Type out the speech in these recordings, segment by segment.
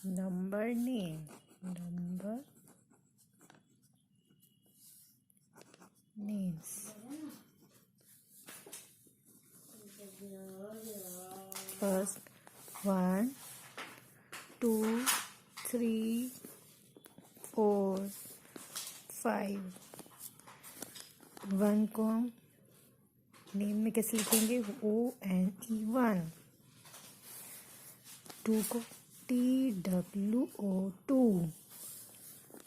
Number name. Number names. First, 1, 2, 3, 4, 5. 1 को हम name में कैसे लिखेंगे? ONE 1. 2 को TWO 2.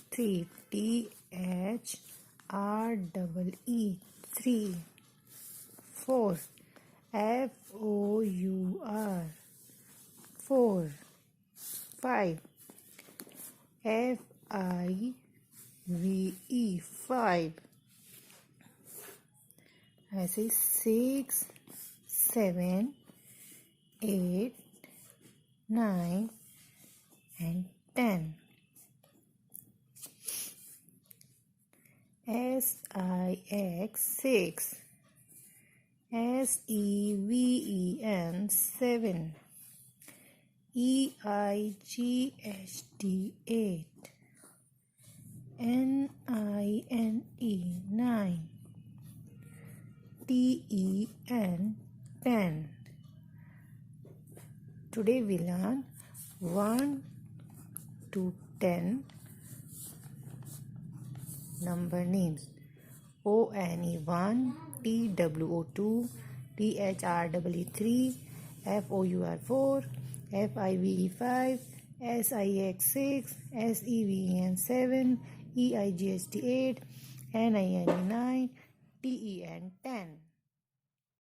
3 THREE 3. 4 FOUR 4. 5 FIVE 5. ऐसे 6 7 8 9 and 10. SIX 6. SEVEN 7. EIGHT 8. NINE 9. TEN 10. Today we learn 1 to 10 number names. ONE 1, TWO 2, THREE 3, FOUR 4, FIVE 5, SIX 6, SEVEN 7, EIGHT 8, NINE 9, TEN 10.